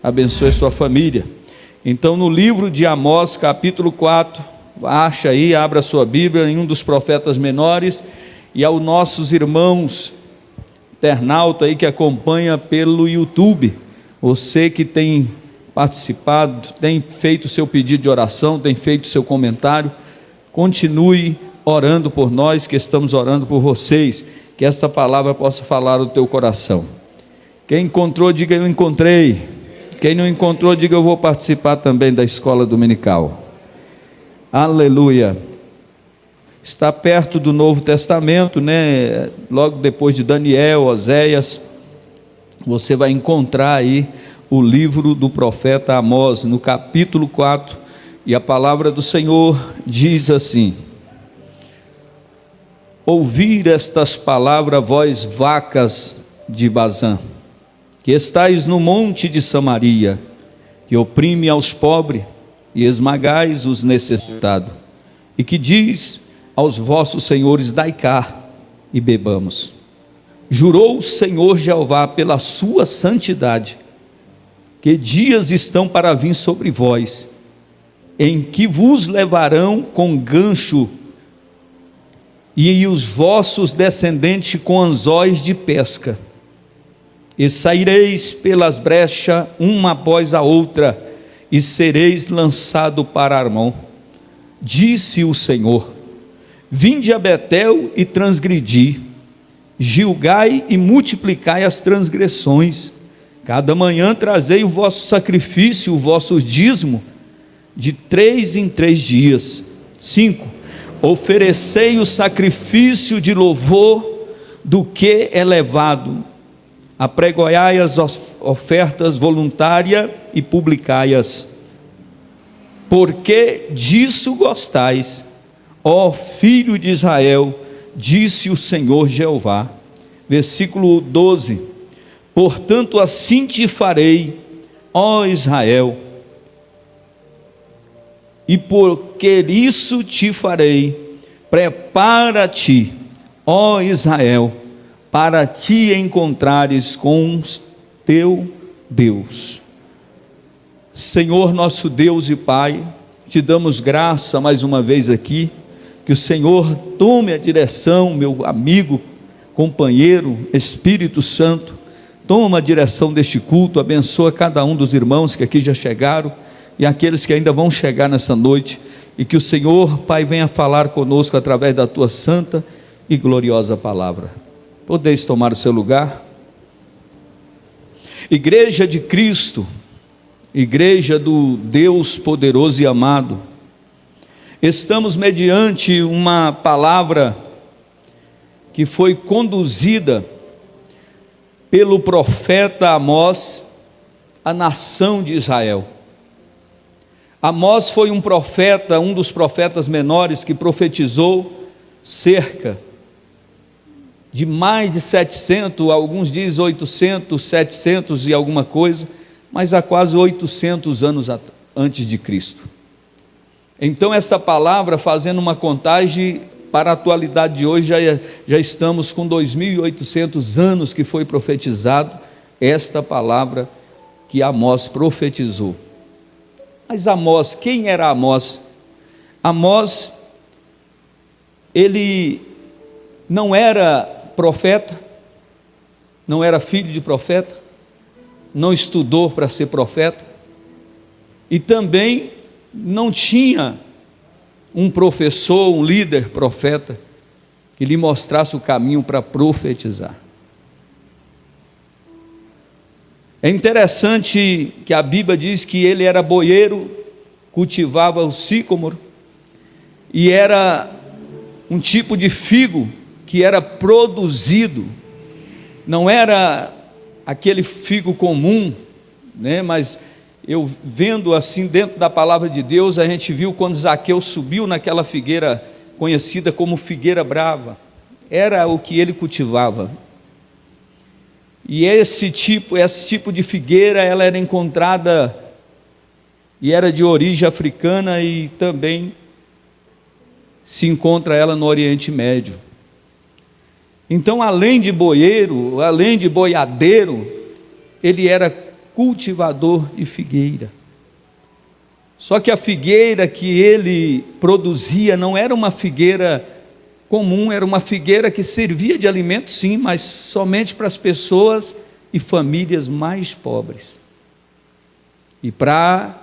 abençoe a sua família. Então, no livro de Amós, capítulo 4, acha aí, abra a sua Bíblia, em um dos profetas menores, e aos nossos irmãos internauta aí que acompanha pelo YouTube, você que tem participado, tem feito seu pedido de oração, tem feito seu comentário, continue orando por nós, que estamos orando por vocês, que esta palavra possa falar no teu coração. Quem encontrou, diga eu encontrei. Quem não encontrou, diga eu vou participar também da escola dominical. Aleluia. Está perto do Novo Testamento, né? Logo depois de Daniel, Oséias, você vai encontrar aí o livro do profeta Amós, no capítulo 4, e a palavra do Senhor diz assim: ouvir estas palavras, vós vacas de Bazã, que estais no monte de Samaria, que oprime aos pobres e esmagais os necessitados, e que diz aos vossos senhores: dai cá e bebamos. Jurou o Senhor Jeová pela sua santidade, que dias estão para vir sobre vós, em que vos levarão com gancho, e os vossos descendentes com anzóis de pesca, e saireis pelas brechas uma após a outra, e sereis lançado para Armão. Disse o Senhor: vinde a Betel e transgredi, julgai e multiplicai as transgressões. Cada manhã trazei o vosso sacrifício, o vosso dízimo, de 3 em 3 dias. 5. Oferecei o sacrifício de louvor do que é levado, apregoiai as ofertas voluntárias e publicai-as, porque disso gostais, ó filho de Israel, disse o Senhor Jeová. Versículo 12: portanto assim te farei, ó Israel, e porque isso te farei, prepara-te, ó Israel, para te encontrares com teu Deus. Senhor nosso Deus e Pai, te damos graça mais uma vez aqui, que o Senhor tome a direção, meu amigo, companheiro, Espírito Santo, toma a direção deste culto, abençoa cada um dos irmãos que aqui já chegaram, e aqueles que ainda vão chegar nessa noite, e que o Senhor, Pai, venha falar conosco através da tua santa e gloriosa palavra. Podeis tomar o seu lugar. Igreja de Cristo, igreja do Deus poderoso e amado, estamos mediante uma palavra que foi conduzida pelo profeta Amós à nação de Israel. Amós foi um profeta, um dos profetas menores, que profetizou cerca de mais de 700, alguns dizem 800, 700 e alguma coisa, mas há quase 800 anos antes de Cristo. Então essa palavra, fazendo uma contagem para a atualidade de hoje, já estamos com 2.800 anos que foi profetizado esta palavra que Amós profetizou. Mas Amós, quem era Amós? Amós, ele não era profeta, não era filho de profeta, não estudou para ser profeta, e também não tinha um professor, um líder profeta, que lhe mostrasse o caminho para profetizar. É interessante que a Bíblia diz que ele era boieiro, cultivava o sícomoro, e era um tipo de figo que era produzido, não era aquele figo comum, né? Mas eu vendo assim dentro da palavra de Deus, a gente viu quando Zaqueu subiu naquela figueira conhecida como figueira brava, era o que ele cultivava. E esse tipo de figueira, ela era encontrada e era de origem africana, e também se encontra ela no Oriente Médio. Então, além de boieiro, além de boiadeiro, ele era cultivador de figueira. Só que a figueira que ele produzia não era uma figueira comum, era uma figueira que servia de alimento, sim, mas somente para as pessoas e famílias mais pobres. E para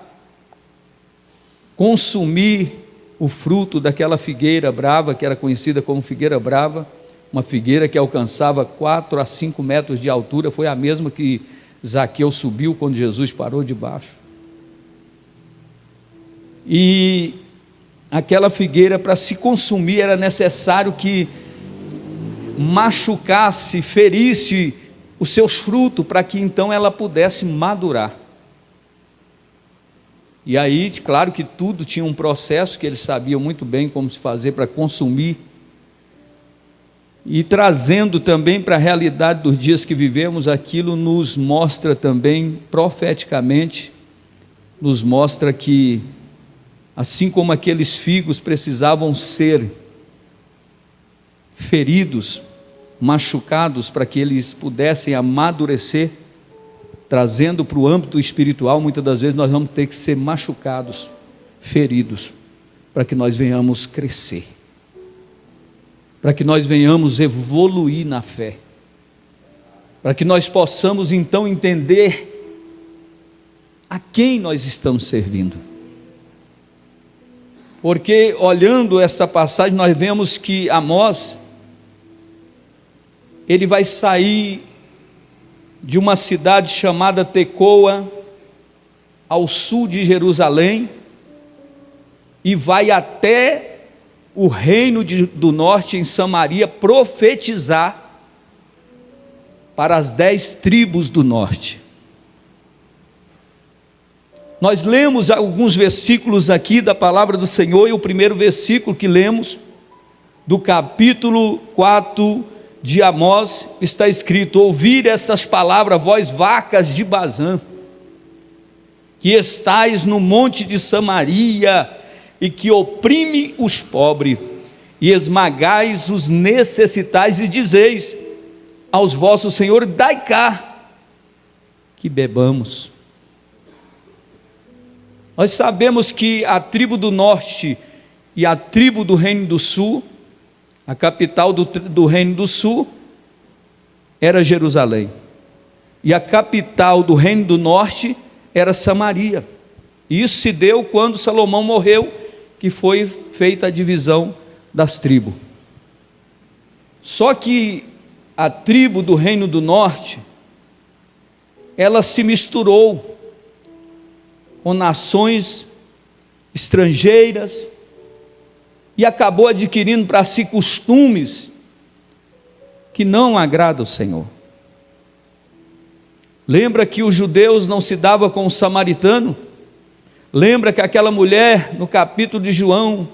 consumir o fruto daquela figueira brava, que era conhecida como figueira brava, uma figueira que alcançava 4 a 5 metros de altura, foi a mesma que Zaqueu subiu quando Jesus parou debaixo. E aquela figueira, para se consumir, era necessário que machucasse, ferisse os seus frutos, para que então ela pudesse madurar. E aí, claro que tudo tinha um processo que eles sabiam muito bem como se fazer para consumir. E trazendo também para a realidade dos dias que vivemos, aquilo nos mostra também profeticamente, nos mostra que assim como aqueles figos precisavam ser feridos, machucados, para que eles pudessem amadurecer, trazendo para o âmbito espiritual, muitas das vezes nós vamos ter que ser machucados, feridos, para que nós venhamos crescer, para que nós venhamos evoluir na fé, para que nós possamos então entender a quem nós estamos servindo. Porque olhando esta passagem, nós vemos que Amós, ele vai sair de uma cidade chamada Tecoa, ao sul de Jerusalém, e vai até o reino do norte, em Samaria, profetizar para as 10 tribos do norte. Nós lemos alguns versículos aqui da palavra do Senhor, e o primeiro versículo que lemos, do capítulo 4 de Amós, está escrito: ouvir essas palavras, vós vacas de Bazã, que estais no monte de Samaria, e que oprime os pobres, e esmagais os necessitais, e dizeis aos vossos senhores: dai cá, que bebamos. Nós sabemos que a tribo do norte e a tribo do reino do sul, a capital do reino do sul era Jerusalém, e a capital do reino do norte era Samaria. Isso se deu quando Salomão morreu, que foi feita a divisão das tribos. Só que a tribo do reino do norte, ela se misturou com nações estrangeiras, e acabou adquirindo para si costumes que não agradam ao Senhor. Lembra que os judeus não se davam com o samaritano? Lembra que aquela mulher, no capítulo de João,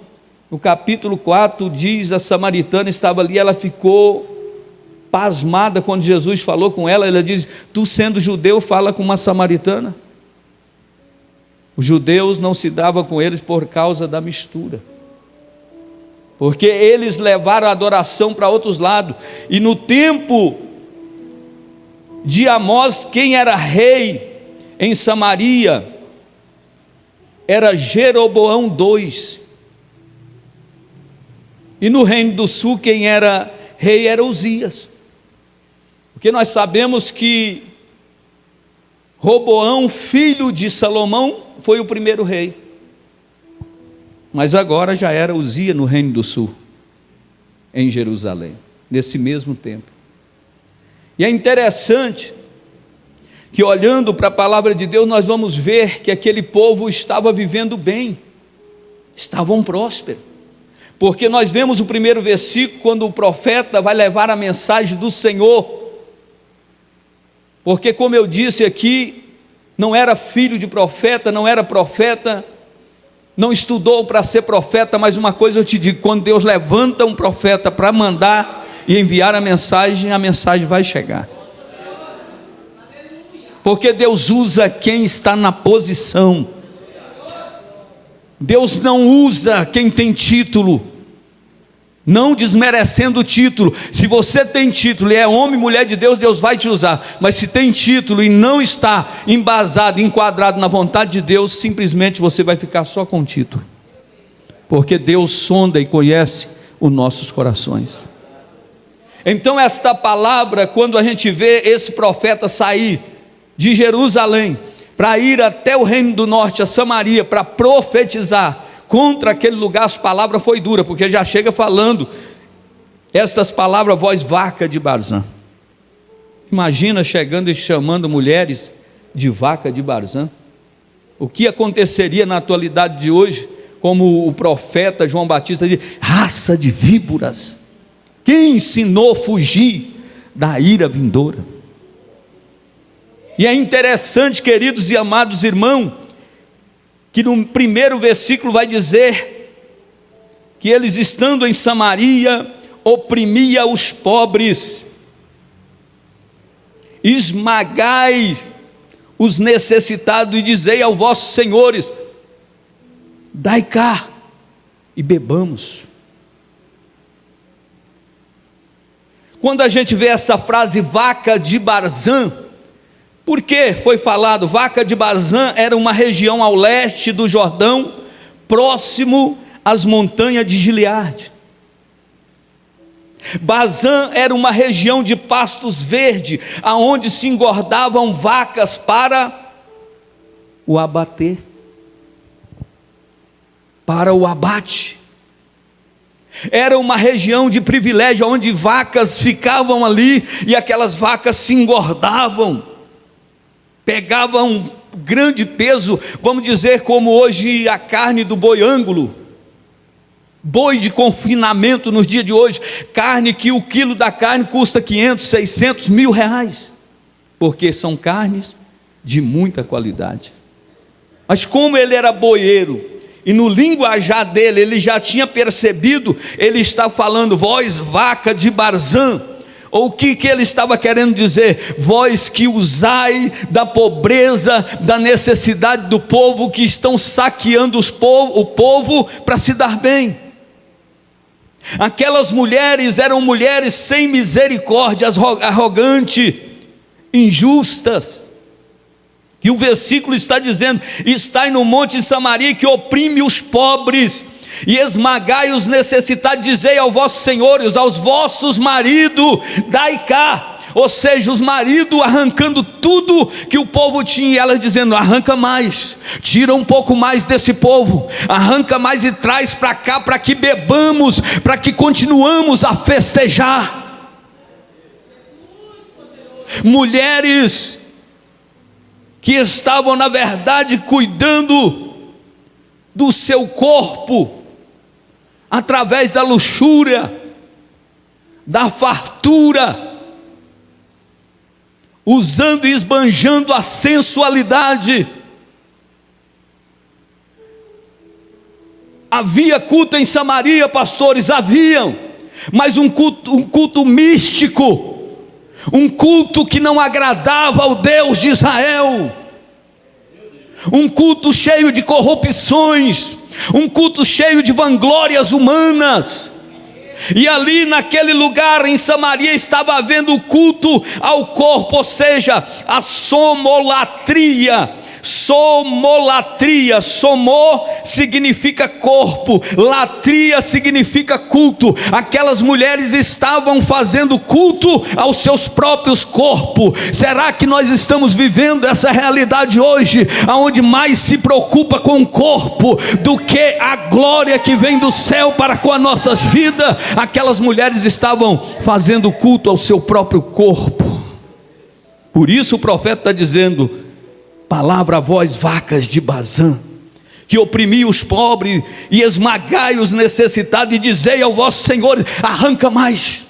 no capítulo 4, diz: a samaritana estava ali, ela ficou pasmada quando Jesus falou com ela. Ela diz: tu sendo judeu, fala com uma samaritana? Os judeus não se davam com eles por causa da mistura, porque eles levaram a adoração para outros lados. E no tempo de Amós, quem era rei em Samaria era Jeroboão II, e no reino do sul quem era rei era Uzias, porque nós sabemos que Roboão, filho de Salomão, foi o primeiro rei, mas agora já era Uzias no reino do sul, em Jerusalém, nesse mesmo tempo. E é interessante que, olhando para a palavra de Deus, nós vamos ver que aquele povo estava vivendo bem, estavam prósperos, porque nós vemos o primeiro versículo, quando o profeta vai levar a mensagem do Senhor, porque, como eu disse aqui, não era filho de profeta, não era profeta, não estudou para ser profeta, mas uma coisa eu te digo: quando Deus levanta um profeta para mandar e enviar a mensagem vai chegar, porque Deus usa quem está na posição. Deus não usa quem tem título, Não desmerecendo o título. Se você tem título e é homem, mulher de Deus, Deus vai te usar. Mas se tem título e não está embasado, enquadrado na vontade de Deus, simplesmente você vai ficar só com o título. Porque Deus sonda e conhece os nossos corações. Então esta palavra, quando a gente vê esse profeta sair de Jerusalém para ir até o reino do norte, a Samaria, para profetizar contra aquele lugar, as palavras foi dura, porque já chega falando estas palavras, voz vaca de Barzã. Imagina chegando e chamando mulheres de vaca de Barzã. O que aconteceria na atualidade de hoje, como o profeta João Batista diz, raça de víboras, quem ensinou a fugir da ira vindoura? E é interessante, queridos e amados irmãos, que no primeiro versículo vai dizer que eles, estando em Samaria, oprimia os pobres, esmagai os necessitados e dizei aos vossos senhores, dai cá e bebamos. Quando a gente vê essa frase vaca de Barzã, por que foi falado? Vaca de Barzã era uma região ao leste do Jordão, próximo às montanhas de Gileade. Bazã era uma região de pastos verdes, aonde se engordavam vacas para o abater, para o abate. Era uma região de privilégio, onde vacas ficavam ali, e aquelas vacas se engordavam, pegavam um grande peso, vamos dizer como hoje a carne do boi ângulo, boi de confinamento nos dias de hoje, carne que o quilo da carne custa 500, 600, R$1.000, porque são carnes de muita qualidade. Mas como ele era boieiro, e no linguajar dele, ele já tinha percebido, ele está falando, vós vaca de Barzã. Ou o que ele estava querendo dizer? Vós que usai da pobreza, da necessidade do povo, que estão saqueando o povo para se dar bem. Aquelas mulheres eram mulheres sem misericórdia, arrogantes, injustas. Que o versículo está dizendo, estai no monte de Samaria que oprime os pobres, e esmagai os necessitados, dizei aos vossos senhores, aos vossos maridos, dai cá. Ou seja, os maridos arrancando tudo que o povo tinha, e elas dizendo, arranca mais, tira um pouco mais desse povo, arranca mais e traz para cá, para que bebamos, para que continuamos a festejar. Mulheres que estavam na verdade cuidando do seu corpo, através da luxúria, da fartura, usando e esbanjando a sensualidade. Havia culto em Samaria, pastores, haviam, mas um culto místico, um culto que não agradava ao Deus de Israel, um culto cheio de corrupções, um culto cheio de vanglórias humanas. E ali naquele lugar em Samaria estava havendo culto ao corpo, ou seja, a somolatria. Somolatria, somô significa corpo, latria significa culto. Aquelas mulheres estavam fazendo culto aos seus próprios corpos. Será que nós estamos vivendo essa realidade hoje, aonde mais se preocupa com o corpo do que a glória que vem do céu para com as nossas vidas? Aquelas mulheres estavam fazendo culto ao seu próprio corpo. Por isso o profeta está dizendo, palavra a vós vacas de Bazã, que oprimi os pobres e esmagai os necessitados, e dizei aos vossos senhores, arranca mais,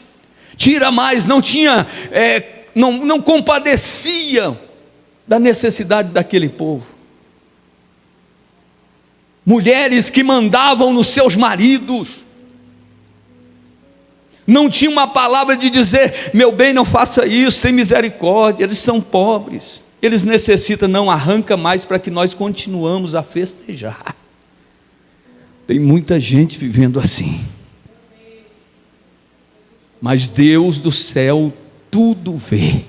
tira mais. Não tinha, não compadecia da necessidade daquele povo. Mulheres que mandavam nos seus maridos, não tinha uma palavra de dizer, meu bem, não faça isso, tem misericórdia, eles são pobres, eles necessitam, não, arranca mais para que nós continuamos a festejar. Tem muita gente vivendo assim. mas Deus do céu tudo vê,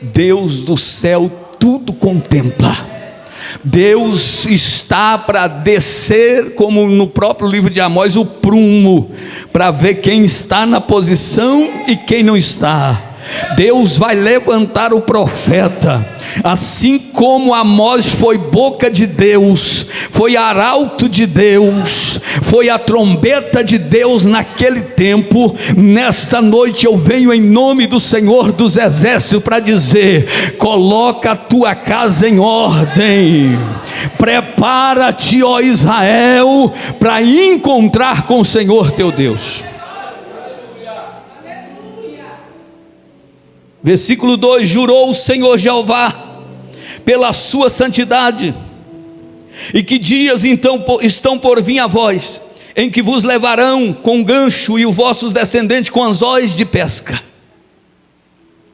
Deus do céu tudo contempla. Deus está para descer, como no próprio livro de Amós, o prumo, para ver quem está na posição e quem não está. Deus vai levantar o profeta, assim como Amós foi boca de Deus, foi arauto de Deus, foi a trombeta de Deus naquele tempo. Nesta noite eu venho em nome do Senhor dos Exércitos para dizer: coloca a tua casa em ordem, prepara-te, ó Israel, para encontrar com o Senhor teu Deus. Versículo 2: jurou o Senhor Jeová pela sua santidade, e que dias então estão por vir a vós, em que vos levarão com gancho e os vossos descendentes com anzóis de pesca.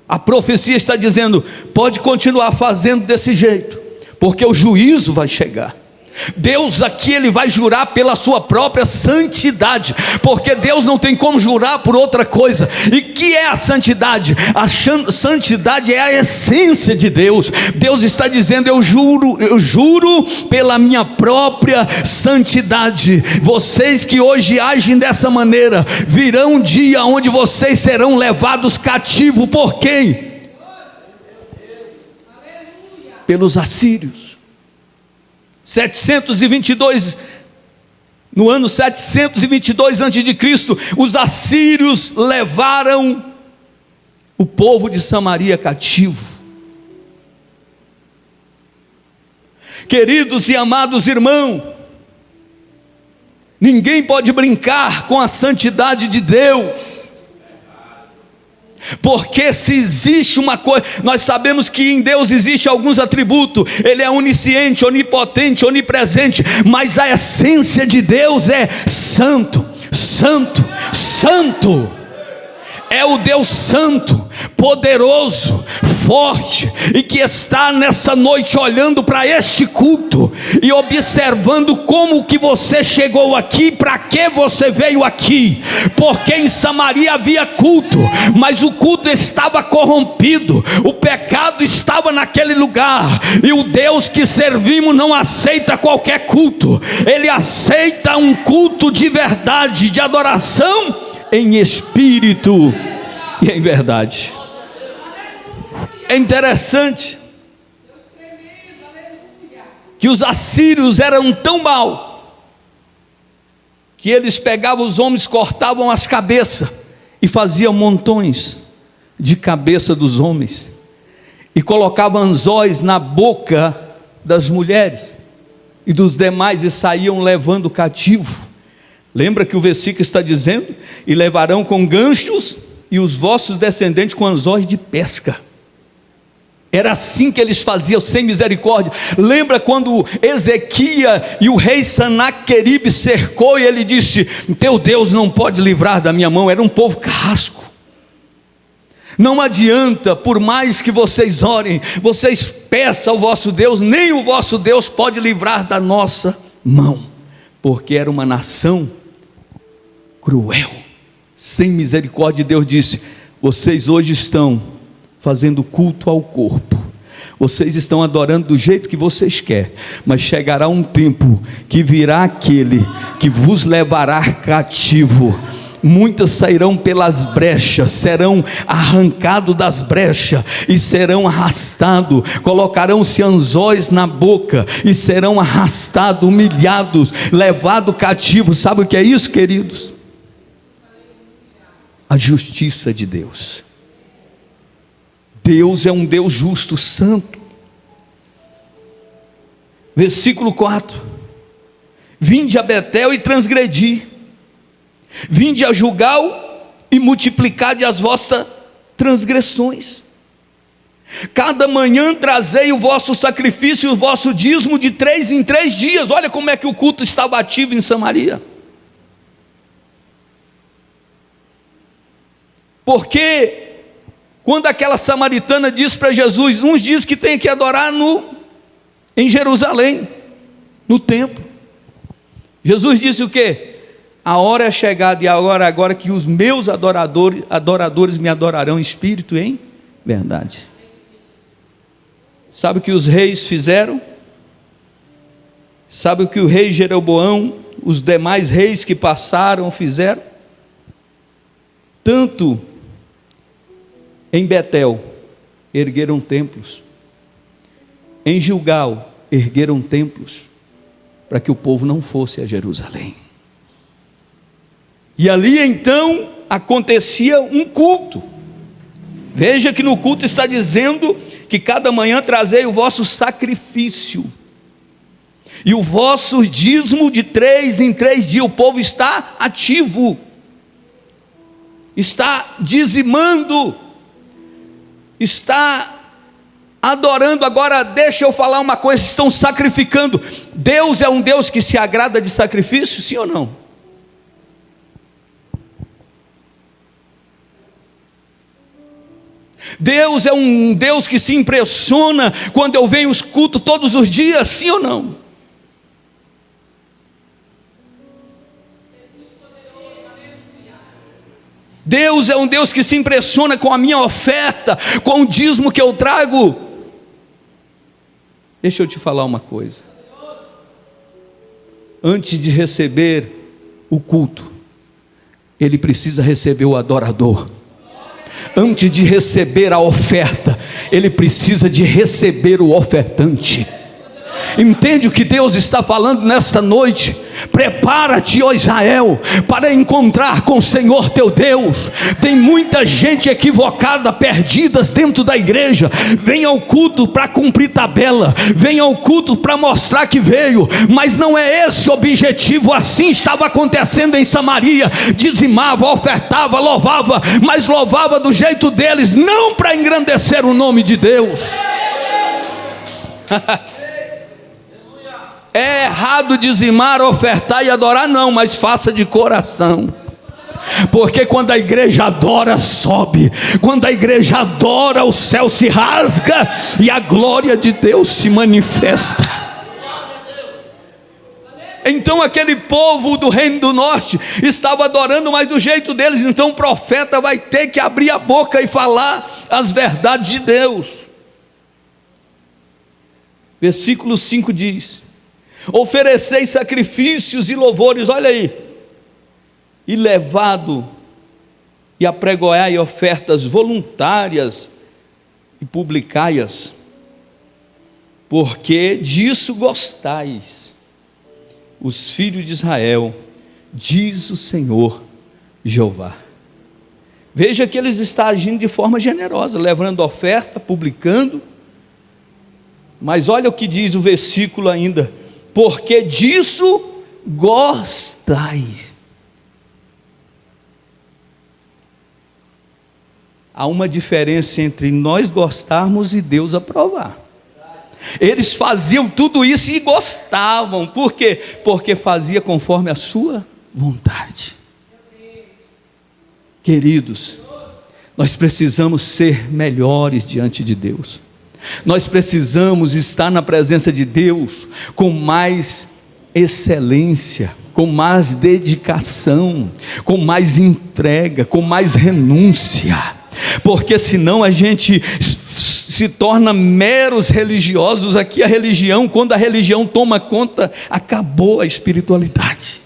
A profecia está dizendo: pode continuar fazendo desse jeito, porque o juízo vai chegar. Deus aqui, ele vai jurar pela sua própria santidade, porque Deus não tem como jurar por outra coisa. E que é a santidade? A santidade é a essência de Deus. Deus está dizendo: eu juro pela minha própria santidade. Vocês que hoje agem dessa maneira, virão um dia onde vocês serão levados cativos. Por quem? Pelos assírios. 722, no ano 722 a.C., os assírios levaram o povo de Samaria cativo. Queridos e amados irmãos, ninguém pode brincar com a santidade de Deus, porque se existe uma coisa, nós sabemos que em Deus existe alguns atributos. Ele é onisciente, onipotente, onipresente, mas a essência de Deus é santo, santo, santo. É o Deus santo, poderoso, forte, e que está nessa noite olhando para este culto e observando como que você chegou aqui, para que você veio aqui. Porque em Samaria havia culto, mas o culto estava corrompido, o pecado estava naquele lugar, e o Deus que servimos não aceita qualquer culto. Ele aceita um culto de verdade, de adoração em espírito e em verdade. É interessante que os assírios eram tão maus que eles pegavam os homens, cortavam as cabeças e faziam montões de cabeça dos homens e colocavam anzóis na boca das mulheres e dos demais, e saíam levando cativo. Lembra que o versículo está dizendo: e levarão com ganchos e os vossos descendentes com anzóis de pesca. Era assim que eles faziam, sem misericórdia. Lembra quando Ezequias e o rei Sanaqueribe cercou e ele disse: teu Deus não pode livrar da minha mão. Era um povo carrasco. Não adianta, por mais que vocês orem, vocês peçam ao vosso Deus, nem o vosso Deus pode livrar da nossa mão, porque era uma nação cruel, sem misericórdia. Deus disse: vocês hoje estão fazendo culto ao corpo, vocês estão adorando do jeito que vocês querem, mas chegará um tempo que virá aquele que vos levará cativo. Muitas sairão pelas brechas, serão arrancados das brechas e serão arrastados, colocarão-se anzóis na boca e serão arrastados, humilhados, levados cativos. Sabe o que é isso, queridos? A justiça de Deus. Deus é um Deus justo, santo. Versículo 4: vinde a Betel e transgredi, vinde a Gilgal e multiplicai as vossas transgressões. Cada manhã trazei o vosso sacrifício e o vosso dízimo de 3 em 3 dias. Olha como é que o culto estava ativo em Samaria. Porque quando aquela samaritana diz para Jesus, uns dizem que tem que adorar em Jerusalém, no templo. Jesus disse o quê? A hora é chegada e agora que os meus adoradores me adorarão em espírito e em verdade. Sabe o que os reis fizeram? Sabe o que o rei Jeroboão, os demais reis que passaram fizeram? Tanto em Betel ergueram templos, em Gilgal ergueram templos, para que o povo não fosse a Jerusalém. E ali então acontecia um culto. Veja que no culto está dizendo que cada manhã trazei o vosso sacrifício e o vosso dízimo de 3 em 3 dias. O povo está ativo, está dizimando, está adorando. Agora deixa eu falar uma coisa: estão sacrificando. Deus é um Deus que se agrada de sacrifício, sim ou não? Deus é um Deus que se impressiona quando eu venho os cultos todos os dias, sim ou não? Deus é um Deus que se impressiona com a minha oferta, com o dízimo que eu trago. Deixa eu te falar uma coisa: antes de receber o culto, ele precisa receber o adorador. Antes de receber a oferta, ele precisa de receber o ofertante. Entende o que Deus está falando nesta noite? Prepara-te, ó Israel, para encontrar com o Senhor teu Deus. Tem muita gente equivocada, perdidas dentro da igreja. Vem ao culto para cumprir tabela, vem ao culto para mostrar que veio, mas não é esse o objetivo. Assim estava acontecendo em Samaria: dizimava, ofertava, louvava, mas louvava do jeito deles, não para engrandecer o nome de Deus. É errado dizimar, ofertar e adorar, não, mas faça de coração. Porque quando a igreja adora, sobe. Quando a igreja adora, o céu se rasga e a glória de Deus se manifesta. Então aquele povo do reino do norte estava adorando, mas do jeito deles. Então o profeta vai ter que abrir a boca e falar as verdades de Deus. Versículo 5 diz: ofereceis sacrifícios e louvores, olha aí, e levado e apregoai ofertas voluntárias e publicai-as, porque disso gostais, os filhos de Israel, diz o Senhor Jeová. Veja que eles estão agindo de forma generosa, levando oferta, publicando. Mas olha o que diz o versículo ainda: porque disso gostais. Há uma diferença entre nós gostarmos e Deus aprovar. Eles faziam tudo isso e gostavam. Por quê? Porque fazia conforme a sua vontade. Queridos, nós precisamos ser melhores diante de Deus. Nós precisamos estar na presença de Deus com mais excelência, com mais dedicação, com mais entrega, com mais renúncia, porque senão a gente se torna meros religiosos. Aqui a religião, quando a religião toma conta, acabou a espiritualidade.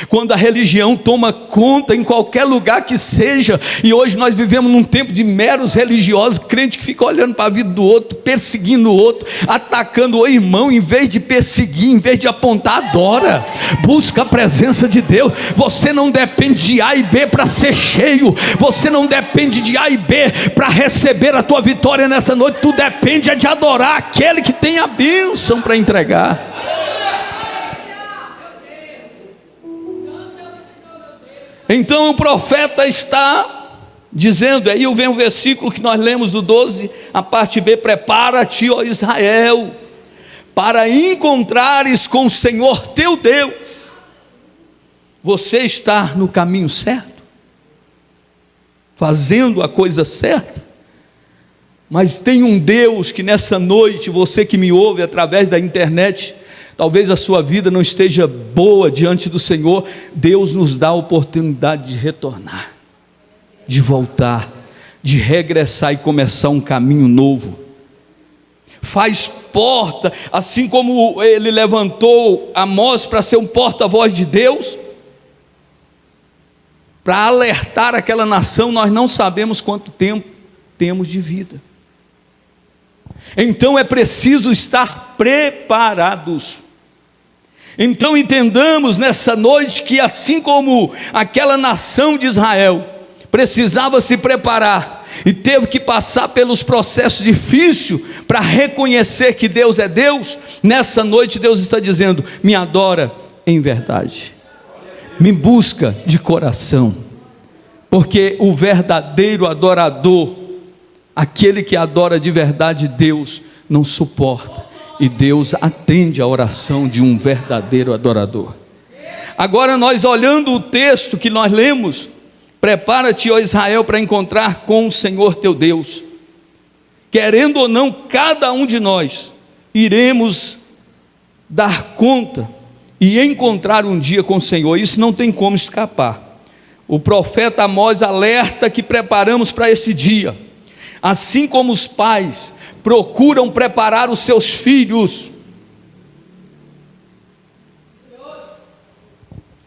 Quando a religião toma conta em qualquer lugar que seja, e hoje nós vivemos num tempo de meros religiosos, crente que fica olhando para a vida do outro, perseguindo o outro, atacando o irmão, em vez de perseguir, em vez de apontar, adora, busca a presença de Deus. Você não depende de A e B para ser cheio, você não depende de A e B para receber a tua vitória nessa noite, tu depende de adorar aquele que tem a bênção para entregar. Então o profeta está dizendo, aí vem o versículo que nós lemos, o 12, a parte B: prepara-te, ó Israel, para encontrares com o Senhor teu Deus. Você está no caminho certo, fazendo a coisa certa, mas tem um Deus que nessa noite, você que me ouve através da internet, talvez a sua vida não esteja boa diante do Senhor, Deus nos dá a oportunidade de retornar, de voltar, de regressar e começar um caminho novo. Faz porta, assim como ele levantou Amós para ser um porta-voz de Deus, para alertar aquela nação. Nós não sabemos quanto tempo temos de vida, então é preciso estar preparados. Então entendamos nessa noite que assim como aquela nação de Israel precisava se preparar e teve que passar pelos processos difíceis para reconhecer que Deus é Deus, nessa noite Deus está dizendo: me adora em verdade, me busca de coração, porque o verdadeiro adorador, aquele que adora de verdade, Deus não suporta, e Deus atende a oração de um verdadeiro adorador. Agora nós olhando o texto que nós lemos, prepara-te, ó Israel, para encontrar com o Senhor teu Deus. Querendo ou não, cada um de nós iremos dar conta e encontrar um dia com o Senhor, isso não tem como escapar. O profeta Amós alerta que preparamos para esse dia, assim como os pais procuram preparar os seus filhos,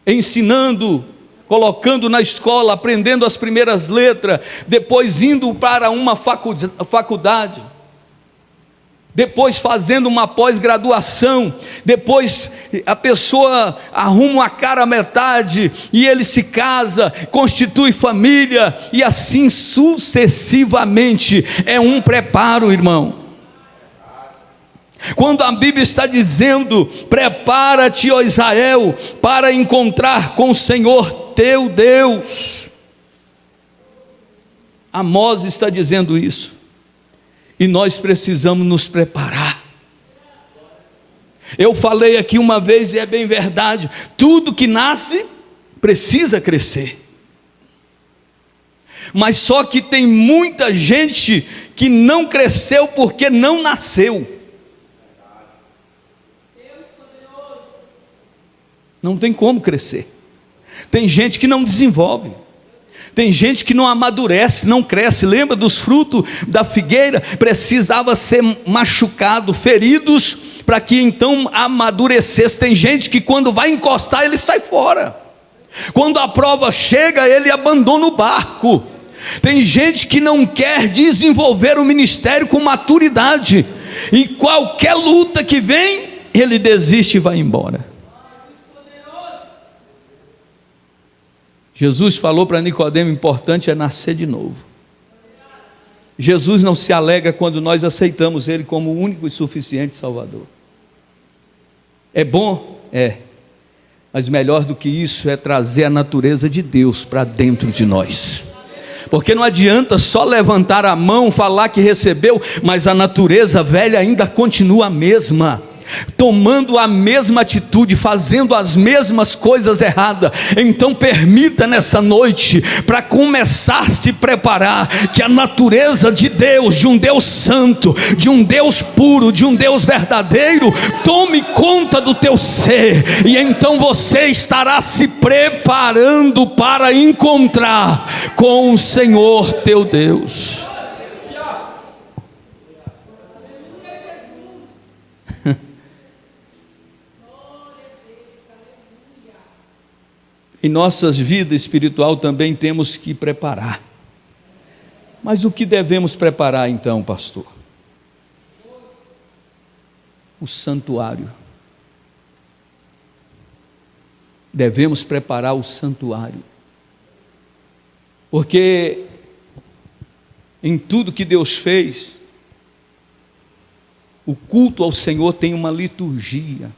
ensinando, colocando na escola, aprendendo as primeiras letras, depois indo para uma faculdade, depois fazendo uma pós-graduação, depois a pessoa arruma a cara à metade, e ele se casa, constitui família, e assim sucessivamente. É um preparo, irmão. Quando a Bíblia está dizendo: prepara-te, ó Israel, para encontrar com o Senhor teu Deus, Amós está dizendo isso, e nós precisamos nos preparar. Eu falei aqui uma vez, e é bem verdade: tudo que nasce precisa crescer, mas só que tem muita gente que não cresceu porque não nasceu. Não tem como crescer. Tem gente que não desenvolve, tem gente que não amadurece, não cresce. Lembra dos frutos da figueira? Precisava ser machucado, feridos, para que então amadurecesse. Tem gente que quando vai encostar, ele sai fora. Quando a prova chega, ele abandona o barco. Tem gente que não quer desenvolver o ministério com maturidade, e qualquer luta que vem, ele desiste e vai embora. Jesus falou para Nicodemo: importante é nascer de novo. Jesus não se alegra quando nós aceitamos Ele como o único e suficiente Salvador. É bom? É. Mas melhor do que isso é trazer a natureza de Deus para dentro de nós. Porque não adianta só levantar a mão, falar que recebeu, mas a natureza velha ainda continua a mesma, tomando a mesma atitude, fazendo as mesmas coisas erradas. Então permita nessa noite, para começar a se preparar, que a natureza de Deus, de um Deus santo, de um Deus puro, de um Deus verdadeiro, tome conta do teu ser, e então você estará se preparando para encontrar com o Senhor teu Deus. Em nossas vidas espiritual também temos que preparar. Mas o que devemos preparar então, pastor? O santuário. Devemos preparar o santuário. Porque em tudo que Deus fez, o culto ao Senhor tem uma liturgia.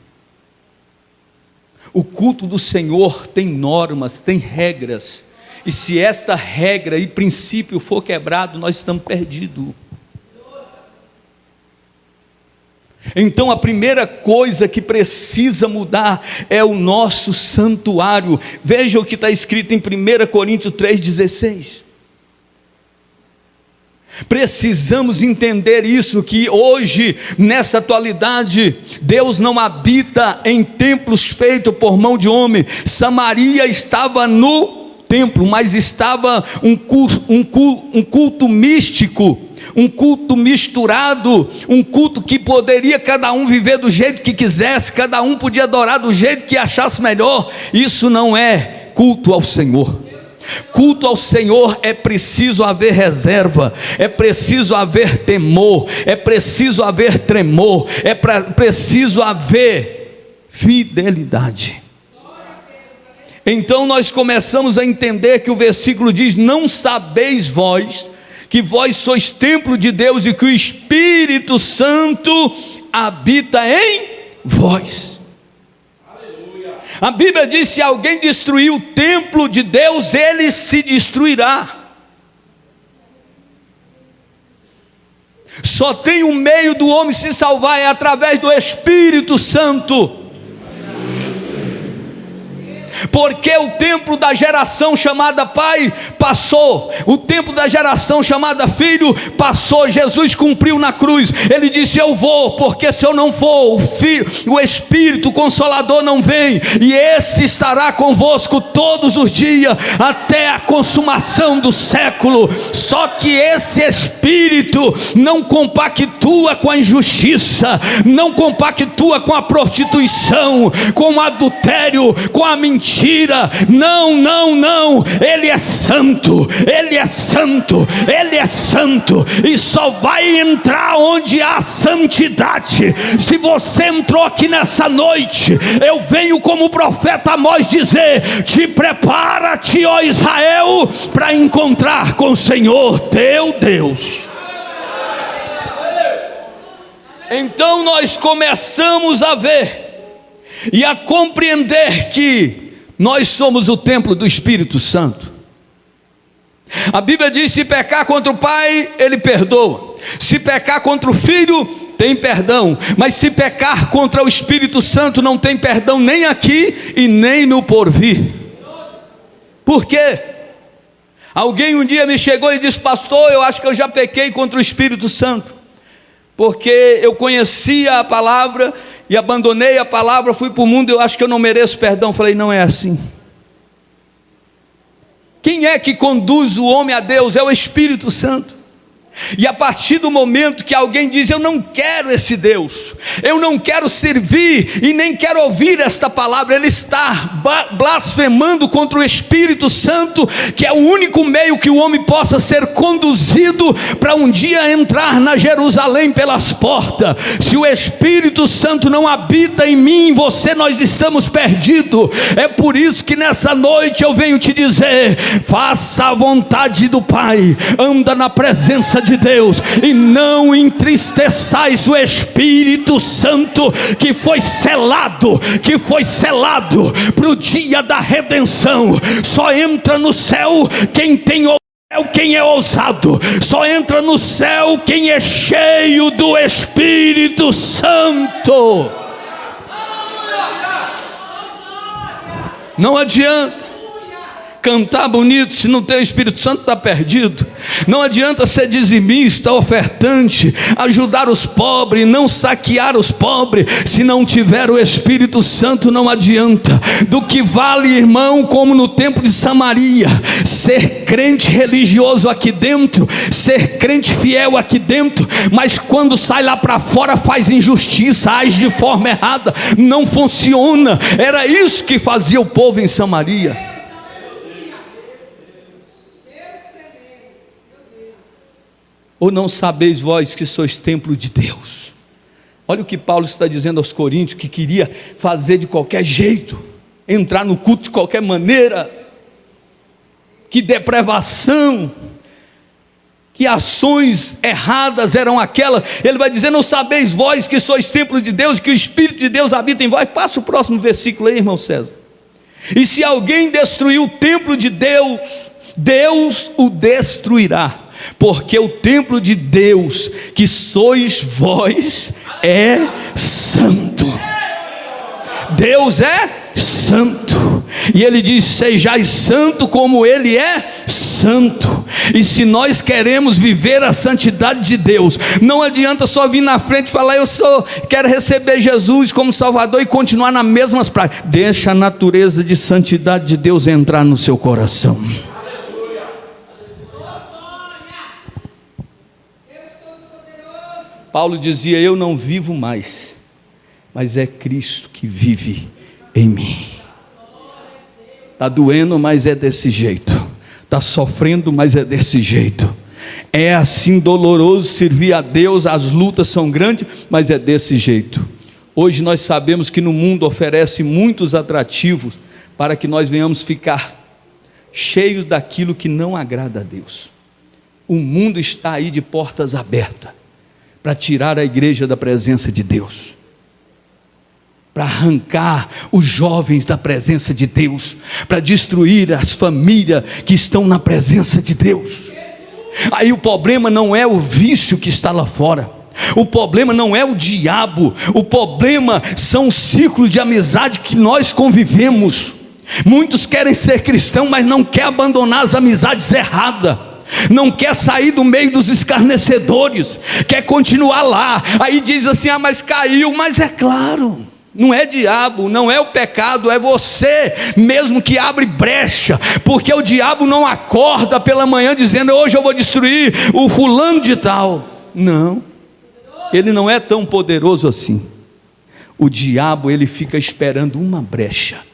O culto do Senhor tem normas, tem regras, e se esta regra e princípio for quebrado, nós estamos perdidos. Então a primeira coisa que precisa mudar é o nosso santuário. Veja o que está escrito em 1 Coríntios 3,16. Precisamos entender isso, que hoje, nessa atualidade, Deus não habita em templos feitos por mão de homem. Samaria estava no templo, mas estava um culto místico, um culto misturado, um culto que poderia cada um viver do jeito que quisesse, cada um podia adorar do jeito que achasse melhor. Isso não é culto ao Senhor. Culto ao Senhor é preciso haver reserva, é preciso haver temor, é preciso haver tremor, é preciso haver fidelidade. Então nós começamos a entender que o versículo diz: não sabeis vós que vós sois templo de Deus e que o Espírito Santo habita em vós. A Bíblia diz: se alguém destruir o templo de Deus, ele se destruirá. Só tem um meio do homem se salvar, é através do Espírito Santo. Porque o tempo da geração chamada pai passou, o tempo da geração chamada filho passou. Jesus cumpriu na cruz. Ele disse: eu vou, porque se eu não for, o Espírito Consolador não vem, e esse estará convosco todos os dias até a consumação do século. Só que esse Espírito não compactua com a injustiça, não compactua com a prostituição, com o adultério, com a mentira. Não, não, não. Ele é santo, Ele é santo, Ele é santo, e só vai entrar onde há santidade. Se você entrou aqui nessa noite, eu venho como profeta Amós dizer: te prepara-te, ó Israel, para encontrar com o Senhor teu Deus. Então nós começamos a ver e a compreender que nós somos o templo do Espírito Santo. A Bíblia diz: se pecar contra o pai, ele perdoa. Se pecar contra o filho, tem perdão. Mas se pecar contra o Espírito Santo, não tem perdão nem aqui e nem no porvir. Por quê? Alguém um dia me chegou e disse: pastor, eu acho que eu já pequei contra o Espírito Santo, porque eu conhecia a palavra e abandonei a palavra, fui para o mundo, eu acho que eu não mereço perdão. Falei: não é assim. Quem é que conduz o homem a Deus? É o Espírito Santo. E a partir do momento que alguém diz: eu não quero esse Deus, eu não quero servir e nem quero ouvir esta palavra, ele está blasfemando contra o Espírito Santo, que é o único meio que o homem possa ser conduzido para um dia entrar na Jerusalém pelas portas. Se o Espírito Santo não habita em mim e em você, nós estamos perdidos. É por isso que nessa noite eu venho te dizer: faça a vontade do Pai, anda na presença de Deus e não entristeçais o Espírito Santo, que foi selado para o dia da redenção. Só entra no céu quem é ousado, só entra no céu quem é cheio do Espírito Santo. Não adianta cantar bonito se não tem o Espírito Santo, está perdido. Não adianta ser dizimista, ofertante, ajudar os pobres, não saquear os pobres, se não tiver o Espírito Santo. Não adianta. Do que vale, irmão, como no tempo de Samaria, ser crente religioso aqui dentro, ser crente fiel aqui dentro, mas quando sai lá para fora faz injustiça, age de forma errada, não funciona. Era isso que fazia o povo em Samaria. Ou não sabeis vós que sois templo de Deus? Olha o que Paulo está dizendo aos Coríntios, que queria fazer de qualquer jeito, entrar no culto de qualquer maneira. Que depravação, que ações erradas eram aquelas. Ele vai dizer: não sabeis vós que sois templo de Deus, que o Espírito de Deus habita em vós. Passa o próximo versículo aí, irmão César. E se alguém destruir o templo de Deus, Deus o destruirá, porque o templo de Deus, que sois vós, é santo. Deus é santo, e ele diz: sejais santo como ele é santo. E se nós queremos viver a santidade de Deus, não adianta só vir na frente e falar: quero receber Jesus como Salvador, e continuar nas mesmas práticas. Deixa a natureza de santidade de Deus entrar no seu coração. Paulo dizia: eu não vivo mais, mas é Cristo que vive em mim. Está doendo, mas é desse jeito. Está sofrendo, mas é desse jeito. É assim doloroso servir a Deus, as lutas são grandes, mas é desse jeito. Hoje nós sabemos que no mundo oferece muitos atrativos para que nós venhamos ficar cheios daquilo que não agrada a Deus. O mundo está aí de portas abertas para tirar a igreja da presença de Deus, para arrancar os jovens da presença de Deus, para destruir as famílias que estão na presença de Deus. Aí o problema não é o vício que está lá fora, o problema não é o diabo, o problema são os ciclos de amizade que nós convivemos. Muitos querem ser cristãos, mas não querem abandonar as amizades erradas, não quer sair do meio dos escarnecedores, quer continuar lá. Aí diz assim: mas caiu. Mas é claro, não é diabo, não é o pecado, é você mesmo que abre brecha, porque o diabo não acorda pela manhã dizendo: hoje eu vou destruir o fulano de tal. Não, ele não é tão poderoso assim. O diabo, ele fica esperando uma brecha.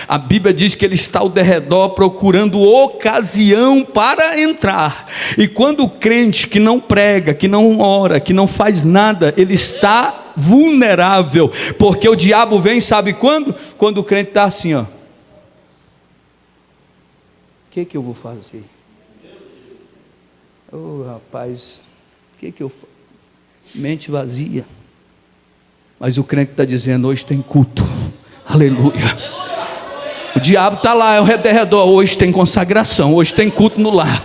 A Bíblia diz que ele está ao derredor procurando ocasião para entrar. E quando o crente que não prega, que não ora, que não faz nada, ele está vulnerável, porque o diabo vem, sabe quando? Quando o crente está assim, ó: o que eu vou fazer? Rapaz, o que eu faço? Mente vazia. Mas o crente está dizendo: hoje tem culto, aleluia. O diabo está lá ao redor: hoje tem consagração, hoje tem culto no lar,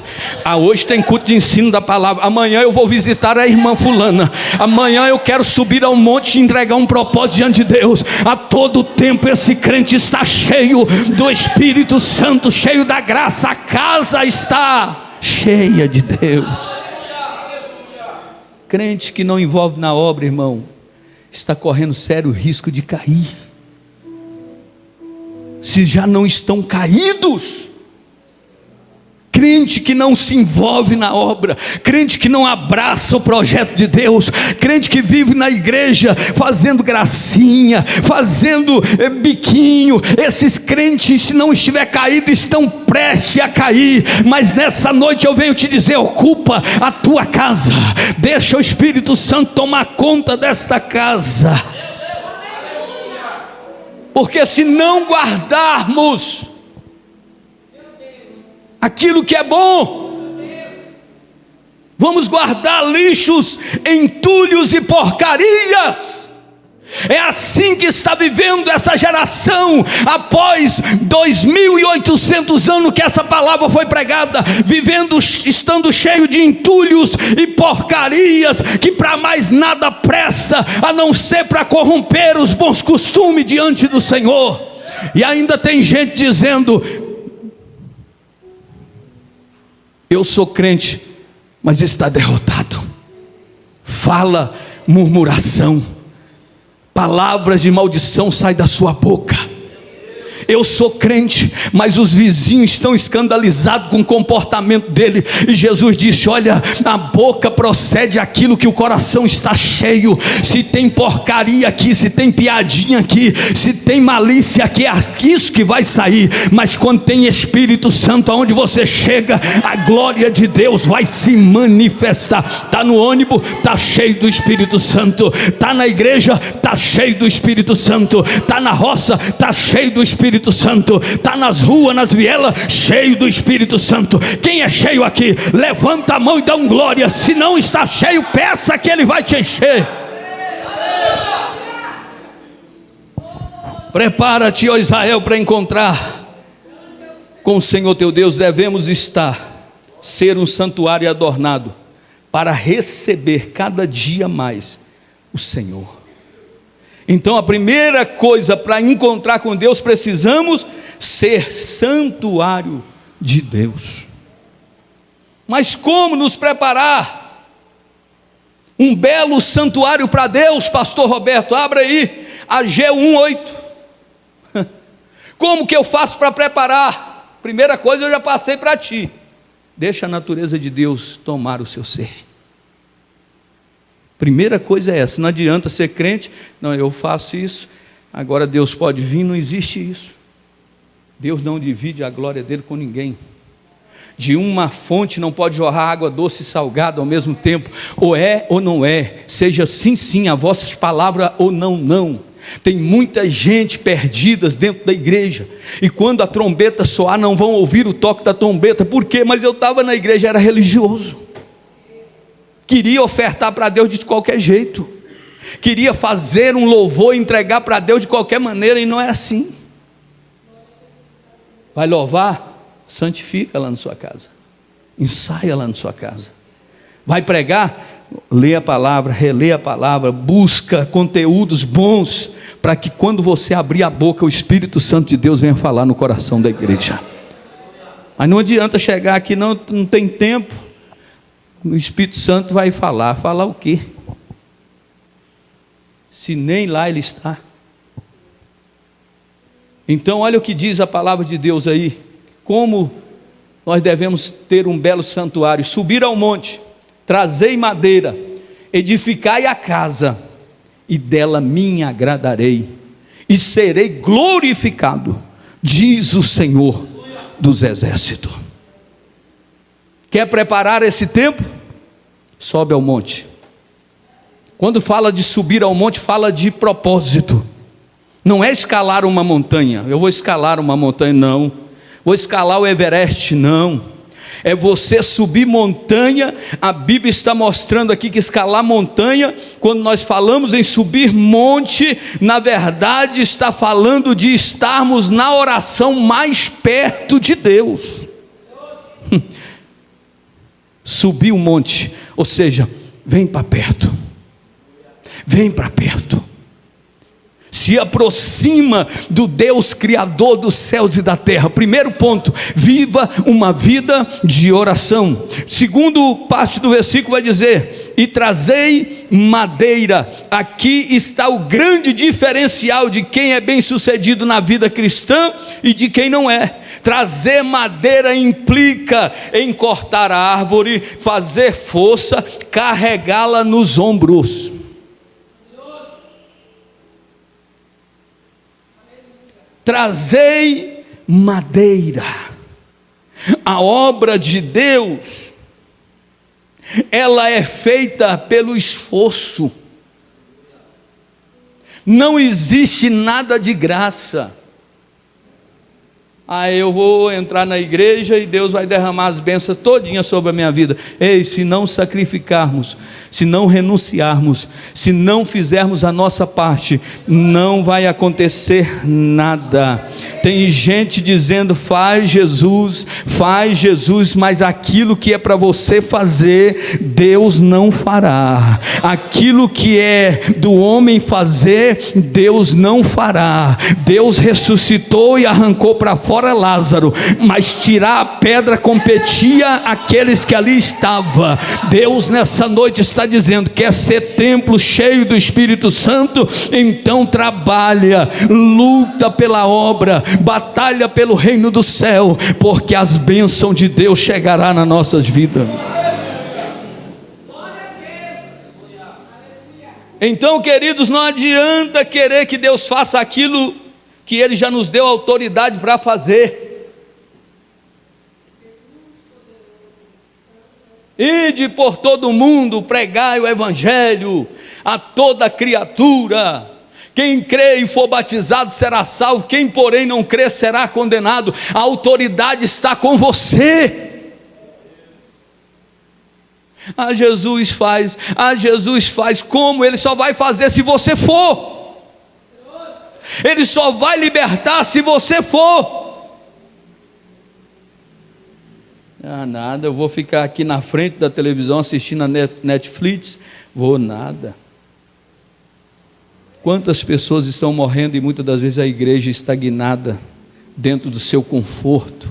hoje tem culto de ensino da palavra, amanhã eu vou visitar a irmã fulana, amanhã eu quero subir ao monte e entregar um propósito diante de Deus. A todo tempo esse crente está cheio do Espírito Santo, cheio da graça, a casa está cheia de Deus. Crente que não envolve na obra, irmão, está correndo sério risco de cair. Se já não estão caídos. Crente que não se envolve na obra, crente que não abraça o projeto de Deus, crente que vive na igreja fazendo gracinha, fazendo biquinho. Esses crentes, se não estiver caído, estão prestes a cair. Mas nessa noite eu venho te dizer: ocupa a tua casa, deixa o Espírito Santo tomar conta desta casa. Porque se não guardarmos aquilo que é bom, vamos guardar lixos, entulhos e porcarias. É assim que está vivendo essa geração, após 2.800 anos que essa palavra foi pregada, estando cheio de entulhos e porcarias, que para mais nada presta, a não ser para corromper os bons costumes diante do Senhor. E ainda tem gente dizendo: eu sou crente, mas está derrotado. Fala murmuração, palavras de maldição saem da sua boca. Eu sou crente, mas os vizinhos estão escandalizados com o comportamento dele. E Jesus disse: olha, a boca procede aquilo que o coração está cheio. Se tem porcaria aqui, se tem piadinha aqui, se tem malícia aqui, é isso que vai sair. Mas quando tem Espírito Santo, aonde você chega, a glória de Deus vai se manifestar. Está no ônibus, está cheio do Espírito Santo. Está na igreja, está cheio do Espírito Santo. Está na roça, está cheio do Espírito Santo. Está nas ruas, nas vielas, cheio do Espírito Santo. Quem é cheio aqui, levanta a mão e dá um glória. Se não está cheio, peça que Ele vai te encher. Prepara-te, ó Israel, para encontrar com o Senhor teu Deus. Devemos ser um santuário adornado, para receber cada dia mais o Senhor. Então a primeira coisa para encontrar com Deus, precisamos ser santuário de Deus. Mas como nos preparar? Um belo santuário para Deus, pastor Roberto, abra aí, Ageu 1:8. Como que eu faço para preparar? Primeira coisa eu já passei para ti. Deixa a natureza de Deus tomar o seu ser. Primeira coisa é essa, não adianta ser crente, não, eu faço isso, agora Deus pode vir, não existe isso. Deus não divide a glória dele com ninguém. De uma fonte não pode jorrar água doce e salgada ao mesmo tempo, ou é ou não é, seja sim, sim, a vossas palavras ou não, não. Tem muita gente perdida dentro da igreja, e quando a trombeta soar não vão ouvir o toque da trombeta. Por quê? Mas eu estava na igreja, era religioso, queria ofertar para Deus de qualquer jeito, queria fazer um louvor e entregar para Deus de qualquer maneira, e não é assim. Vai louvar? Santifica lá na sua casa, ensaia lá na sua casa. Vai pregar? Lê a palavra, relê a palavra, busca conteúdos bons, para que quando você abrir a boca, o Espírito Santo de Deus venha falar no coração da igreja. Mas não adianta chegar aqui, não tem tempo, o Espírito Santo vai falar o quê? Se nem lá ele está. Então olha o que diz a palavra de Deus aí, como nós devemos ter um belo santuário: subir ao monte, trazei madeira, edificai a casa, e dela me agradarei, e serei glorificado, diz o Senhor dos exércitos. Quer preparar esse tempo? Sobe ao monte. Quando fala de subir ao monte, fala de propósito. Não é escalar uma montanha, eu vou escalar uma montanha, não. Vou escalar o Everest, não. É você subir montanha. A Bíblia está mostrando aqui que escalar montanha, quando nós falamos em subir monte, na verdade está falando de estarmos na oração mais perto de Deus. Subir o monte, ou seja, vem para perto, vem para perto, se aproxima do Deus Criador dos céus e da terra. Primeiro ponto, viva uma vida de oração. Segundo parte do versículo vai dizer: e trazei madeira. Aqui está o grande diferencial de quem é bem sucedido na vida cristã e de quem não é. Trazer madeira implica em cortar a árvore, fazer força, carregá-la nos ombros. Trazei madeira. A obra de Deus, ela é feita pelo esforço. Não existe nada de graça. Eu vou entrar na igreja e Deus vai derramar as bênçãos todinhas sobre a minha vida. Ei, se não sacrificarmos, se não renunciarmos, se não fizermos a nossa parte, não vai acontecer nada. Tem gente dizendo: faz Jesus, mas aquilo que é para você fazer, Deus não fará. Aquilo que é do homem fazer, Deus não fará. Deus ressuscitou e arrancou para fora Lázaro, mas tirar a pedra competia àqueles que ali estavam. Deus nessa noite está dizendo: quer ser templo cheio do Espírito Santo? Então trabalha, luta pela obra, batalha pelo reino do céu, porque as bênçãos de Deus chegarão nas nossas vidas. Então, queridos, não adianta querer que Deus faça aquilo que Ele já nos deu autoridade para fazer. Ide por todo o mundo, pregai o Evangelho a toda criatura. Quem crê e for batizado será salvo, quem porém não crê será condenado. A autoridade está com você. Jesus faz. Como? Ele só vai fazer se você for. Ele só vai libertar se você for. Nada, eu vou ficar aqui na frente da televisão assistindo a Netflix? Vou nada. Quantas pessoas estão morrendo e muitas das vezes a igreja estagnada dentro do seu conforto.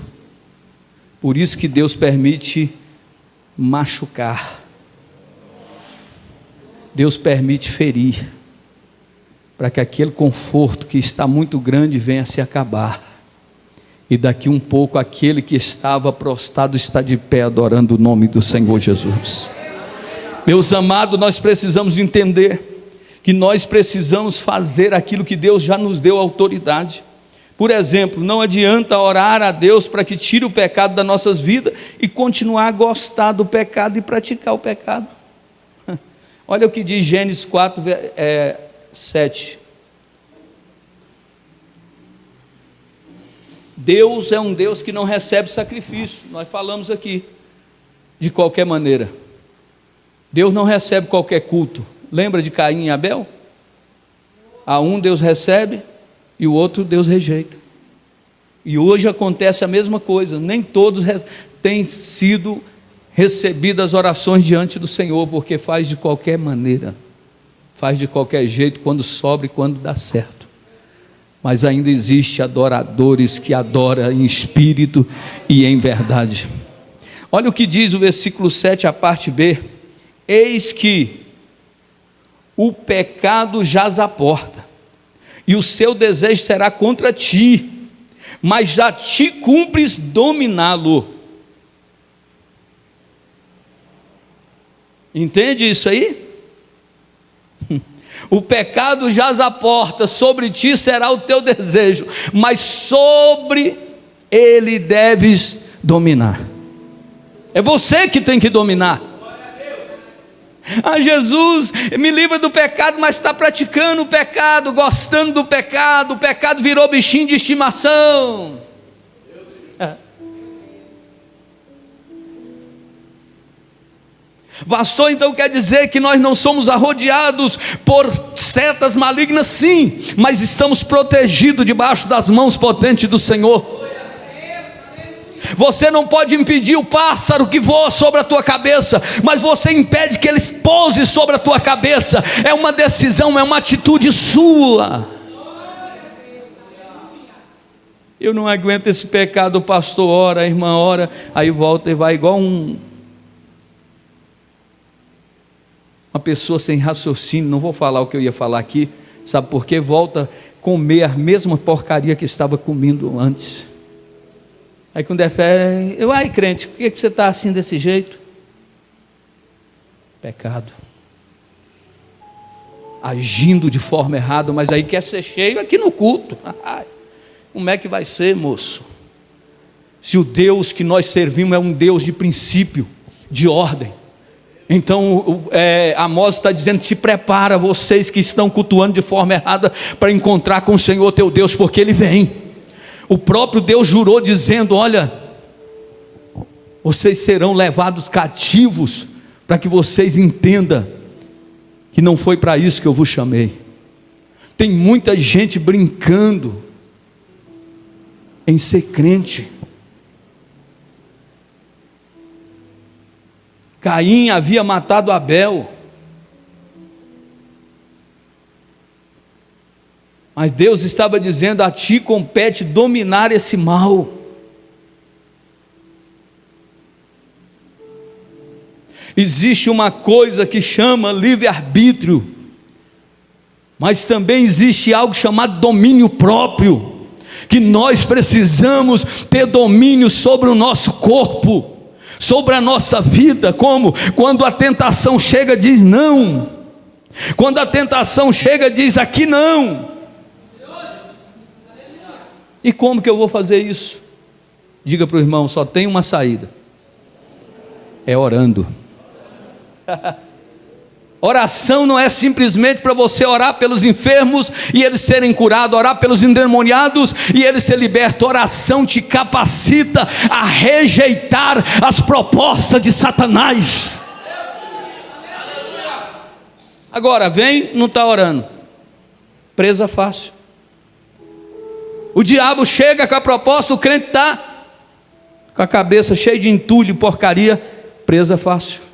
Por isso que Deus permite machucar. Deus permite ferir, para que aquele conforto que está muito grande venha a se acabar. E daqui um pouco aquele que estava prostrado está de pé adorando o nome do Senhor Jesus. Meus amados, nós precisamos entender que nós precisamos fazer aquilo que Deus já nos deu autoridade. Por exemplo, não adianta orar a Deus para que tire o pecado das nossas vidas e continuar a gostar do pecado e praticar o pecado. Olha o que diz Gênesis 4, 7. Deus é um Deus que não recebe sacrifício. Nós falamos aqui, de qualquer maneira. Deus não recebe qualquer culto. Lembra de Caim e Abel? A um Deus recebe e o outro Deus rejeita. E hoje acontece a mesma coisa. Nem todos têm sido recebidas as orações diante do Senhor, porque faz de qualquer maneira, faz de qualquer jeito, quando sobra e quando dá certo. Mas ainda existe adoradores que adoram em espírito e em verdade. Olha o que diz o versículo 7, a parte B. Eis que o pecado jaz à porta, e o seu desejo será contra ti, mas já te cumpres dominá-lo. Entende isso aí? O pecado jaz à porta, sobre ti será o teu desejo, mas sobre ele deves dominar. É você que tem que dominar. Jesus, me livra do pecado, mas está praticando o pecado, gostando do pecado, o pecado virou bichinho de estimação. Pastor, então quer dizer que nós não somos arrodeados por setas malignas? Sim, mas estamos protegidos debaixo das mãos potentes do Senhor. Você não pode impedir o pássaro que voa sobre a tua cabeça, mas você impede que ele pouse sobre a tua cabeça. É uma decisão, é uma atitude sua. Eu não aguento esse pecado, o pastor ora, a irmã ora, aí volta e vai igual uma pessoa sem raciocínio. Não vou falar o que eu ia falar aqui, sabe por quê? Volta a comer a mesma porcaria que estava comendo antes. Aí quando é fé, ai crente, por que você está assim desse jeito? Pecado. Agindo de forma errada, mas aí quer ser cheio aqui no culto. Como é que vai ser, moço? Se o Deus que nós servimos é um Deus de princípio, de ordem. Então Amós está dizendo: se prepara vocês que estão cultuando de forma errada, para encontrar com o Senhor teu Deus, porque Ele vem. O próprio Deus jurou dizendo: olha, vocês serão levados cativos, para que vocês entendam que não foi para isso que eu vos chamei. Tem muita gente brincando em ser crente. Caim havia matado Abel, mas Deus estava dizendo: a ti compete dominar esse mal. Existe uma coisa que chama livre-arbítrio, mas também existe algo chamado domínio próprio, que nós precisamos ter domínio sobre o nosso corpo, sobre a nossa vida. Como? Quando a tentação chega, diz não. Quando a tentação chega, diz aqui não. E como que eu vou fazer isso? Diga para o irmão: só tem uma saída, é orando. Oração não é simplesmente para você orar pelos enfermos e eles serem curados, orar pelos endemoniados e eles serem libertos. Oração te capacita a rejeitar as propostas de Satanás. Agora vem, não está orando, presa fácil. O diabo chega com a proposta, o crente está com a cabeça cheia de entulho, porcaria, presa fácil.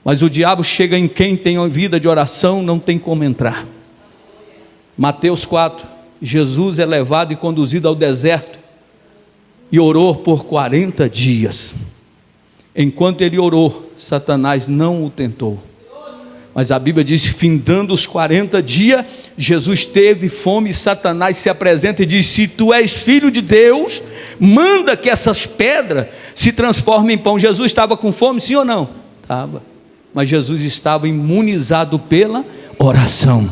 Mas o diabo chega em quem tem vida de oração, não tem como entrar. Mateus 4, Jesus é levado e conduzido ao deserto, e orou por 40 dias, Enquanto ele orou, Satanás não o tentou. Mas a Bíblia diz, findando os 40 dias, Jesus teve fome e Satanás se apresenta e diz, se tu és filho de Deus, manda que essas pedras se transformem em pão. Jesus estava com fome, sim ou não? Estava. Mas Jesus estava imunizado pela oração.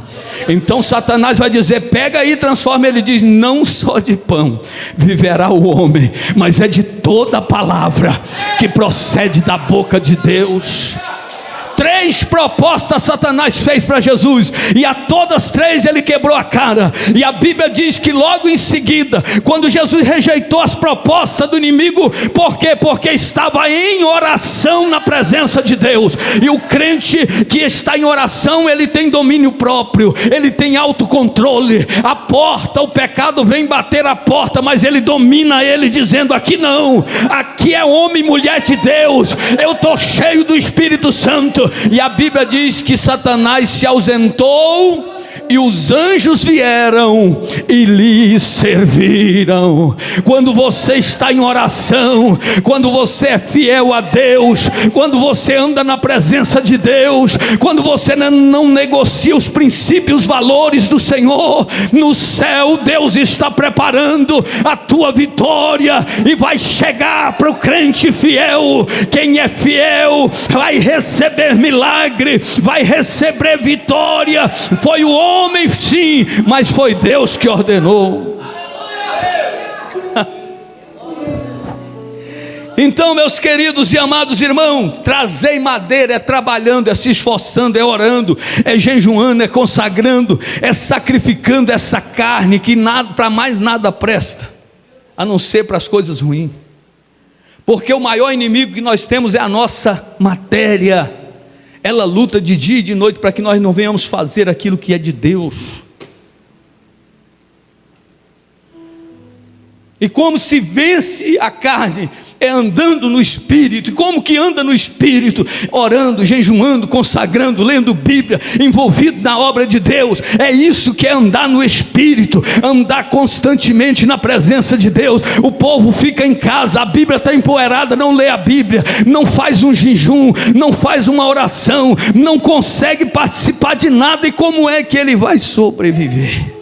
Então Satanás vai dizer, pega aí, transforma. Ele diz, não só de pão viverá o homem, mas é de toda palavra que procede da boca de Deus. 3 propostas Satanás fez para Jesus, e a todas 3 ele quebrou a cara. E a Bíblia diz que logo em seguida, quando Jesus rejeitou as propostas do inimigo, por quê? Porque estava em oração na presença de Deus. E o crente que está em oração, ele tem domínio próprio, ele tem autocontrole. A porta, o pecado vem bater a porta, mas ele domina ele, dizendo, aqui não, aqui é homem e mulher de Deus, eu estou cheio do Espírito Santo. E a Bíblia diz que Satanás se ausentou e os anjos vieram e lhe serviram. Quando você está em oração, quando você é fiel a Deus, quando você anda na presença de Deus, quando você não negocia os princípios, os valores do Senhor, no céu Deus está preparando a tua vitória, e vai chegar para o crente fiel. Quem é fiel vai receber milagre, vai receber vitória. Foi o homem, sim, mas foi Deus que ordenou. Então, meus queridos e amados irmãos, trazer madeira é trabalhando, é se esforçando, é orando, é jejuando, é consagrando, é sacrificando essa carne que para mais nada presta, a não ser para as coisas ruins. Porque o maior inimigo que nós temos é a nossa matéria. Ela luta de dia e de noite para que nós não venhamos fazer aquilo que é de Deus. E como se vence a carne? É andando no Espírito. E como que anda no Espírito? Orando, jejuando, consagrando, lendo Bíblia, envolvido na obra de Deus. É isso que é andar no Espírito, andar constantemente na presença de Deus. O povo fica em casa, a Bíblia está empoeirada, não lê a Bíblia, não faz um jejum, não faz uma oração, não consegue participar de nada. E como é que ele vai sobreviver?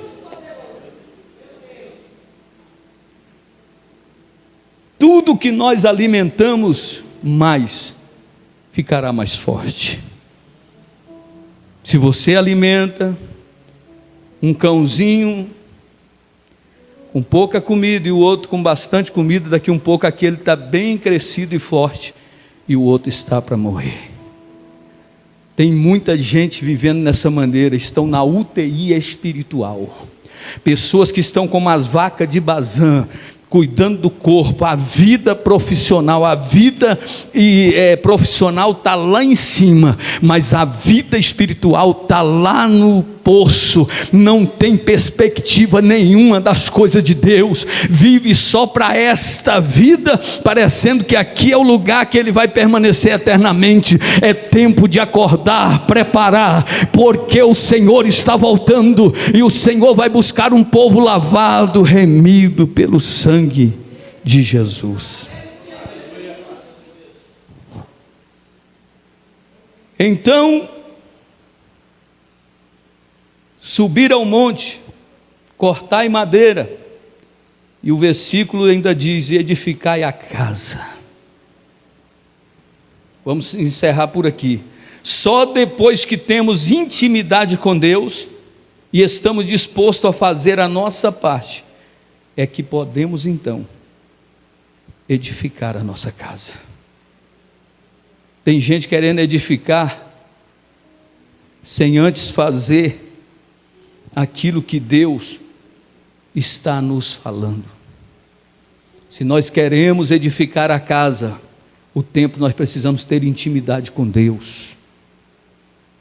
Tudo que nós alimentamos mais ficará mais forte. Se você alimenta um cãozinho com pouca comida e o outro com bastante comida, daqui um pouco aquele está bem crescido e forte e o outro está para morrer. Tem muita gente vivendo nessa maneira, estão na UTI espiritual. Pessoas que estão como as vacas de Bazã, cuidando do corpo. A vida profissional, a vida profissional está lá em cima, mas a vida espiritual está lá no poço, não tem perspectiva nenhuma das coisas de Deus, vive só para esta vida, parecendo que aqui é o lugar que ele vai permanecer eternamente. É tempo de acordar, preparar, porque o Senhor está voltando, e o Senhor vai buscar um povo lavado, remido pelo sangue de Jesus. Então, subir ao monte, cortai madeira, e o versículo ainda diz, e edificai a casa. Vamos encerrar por aqui. Só depois que temos intimidade com Deus, e estamos dispostos a fazer a nossa parte, é que podemos então edificar a nossa casa. Tem gente querendo edificar, sem antes fazer aquilo que Deus está nos falando. Se nós queremos edificar a casa, o templo, nós precisamos ter intimidade com Deus.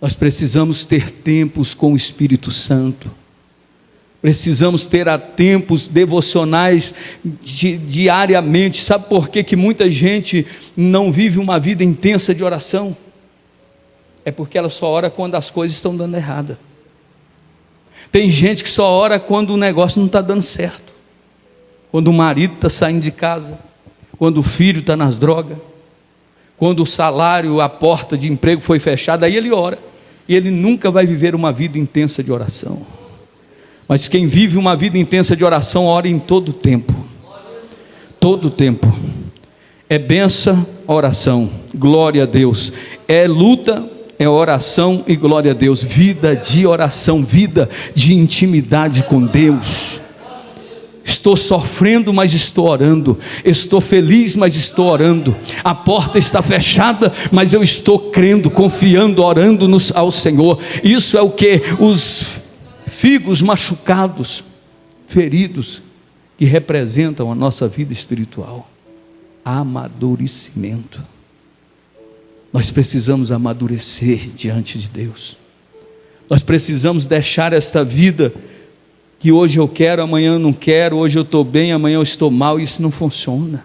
Nós precisamos ter tempos com o Espírito Santo. Precisamos ter tempos devocionais diariamente. Sabe por que muita gente não vive uma vida intensa de oração? É porque ela só ora quando as coisas estão dando errado. Tem gente que só ora quando o negócio não está dando certo, quando o marido está saindo de casa, quando o filho está nas drogas, Quando o salário, a porta de emprego foi fechada, aí ele ora. E ele nunca vai viver uma vida intensa de oração. Mas quem vive uma vida intensa de oração, ora em todo tempo. Todo tempo. É benção, oração, glória a Deus. É luta, é oração e glória a Deus. Vida de oração, vida de intimidade com Deus. Estou sofrendo, mas estou orando. Estou feliz, mas estou orando. A porta está fechada, mas eu estou crendo, confiando, orando ao Senhor. Isso é o que? Os figos machucados, feridos, que representam a nossa vida espiritual. Amadurecimento. Nós precisamos amadurecer diante de Deus. Nós precisamos deixar esta vida que hoje eu quero, amanhã eu não quero, hoje eu estou bem, amanhã eu estou mal. Isso não funciona,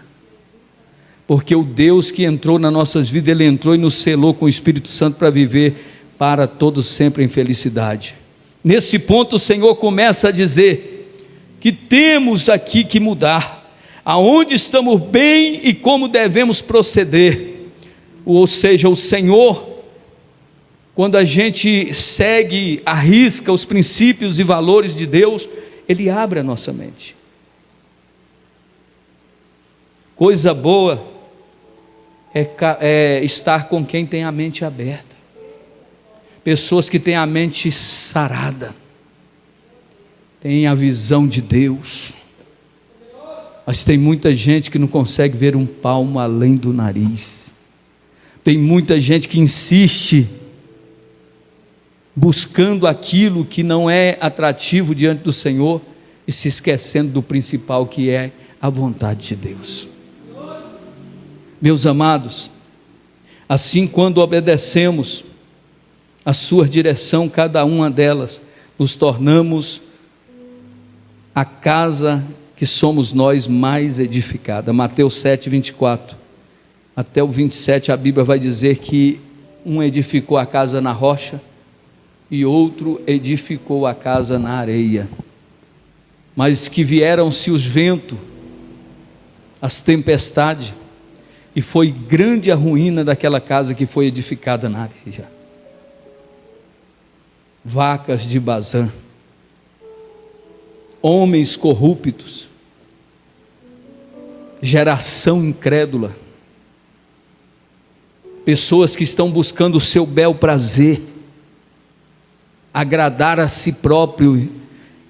porque o Deus que entrou nas nossas vidas, Ele entrou e nos selou com o Espírito Santo para viver para todos sempre em felicidade. Nesse ponto o Senhor começa a dizer que temos aqui que mudar, aonde estamos bem e como devemos proceder. Ou seja, o Senhor, quando a gente segue, arrisca os princípios e valores de Deus, Ele abre a nossa mente. Coisa boa é estar com quem tem a mente aberta. Pessoas que têm a mente sarada, têm a visão de Deus. Mas tem muita gente que não consegue ver um palmo além do nariz. Tem muita gente que insiste buscando aquilo que não é atrativo diante do Senhor e se esquecendo do principal, que é a vontade de Deus. Meus amados, assim, quando obedecemos a sua direção, cada uma delas, nos tornamos a casa que somos nós mais edificada. Mateus 7, 24 até o 27, a Bíblia vai dizer que um edificou a casa na rocha e outro edificou a casa na areia, mas que vieram-se os ventos, as tempestades, e foi grande a ruína daquela casa que foi edificada na areia. Vacas de Bazã, homens corruptos, geração incrédula, pessoas que estão buscando o seu bel prazer, agradar a si próprio,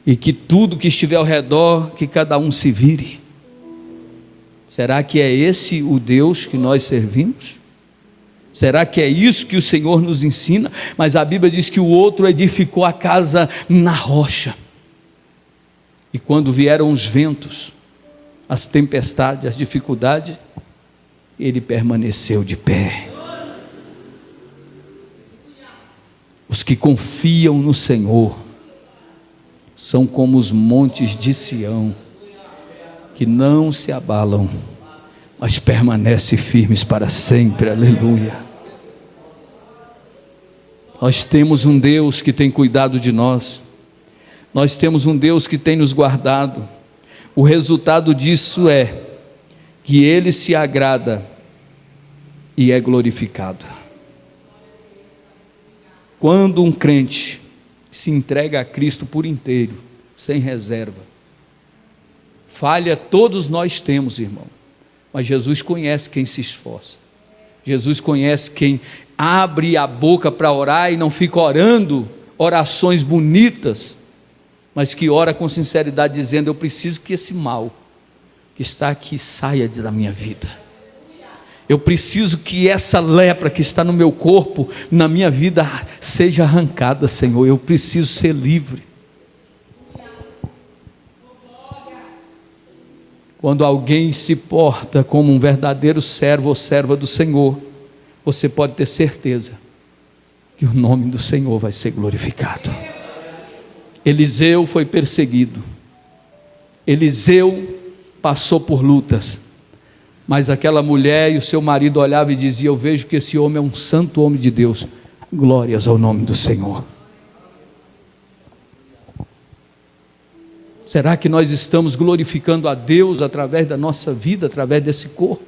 e que tudo que estiver ao redor, que cada um se vire. Será que é esse o Deus que nós servimos? Será que é isso que o Senhor nos ensina? Mas a Bíblia diz que o outro edificou a casa na rocha, e quando vieram os ventos, as tempestades, as dificuldades, ele permaneceu de pé. Os que confiam no Senhor são como os montes de Sião, que não se abalam, mas permanecem firmes para sempre. Aleluia. Nós temos um Deus que tem cuidado de nós. Nós temos um Deus que tem nos guardado. O resultado disso é que Ele se agrada e é glorificado. Quando um crente se entrega a Cristo por inteiro, sem reserva, falha todos nós temos, irmão, mas Jesus conhece quem se esforça. Jesus conhece quem abre a boca para orar e não fica orando orações bonitas, mas que ora com sinceridade, dizendo: eu preciso que esse mal que está aqui saia da minha vida. Eu preciso que essa lepra que está no meu corpo, na minha vida, seja arrancada, Senhor. Eu preciso ser livre. Quando alguém se porta como um verdadeiro servo ou serva do Senhor, você pode ter certeza que o nome do Senhor vai ser glorificado. Eliseu foi perseguido, Eliseu passou por lutas, mas aquela mulher e o seu marido olhavam e diziam: eu vejo que esse homem é um santo homem de Deus. Glórias ao nome do Senhor. Será que nós estamos glorificando a Deus através da nossa vida, através desse corpo?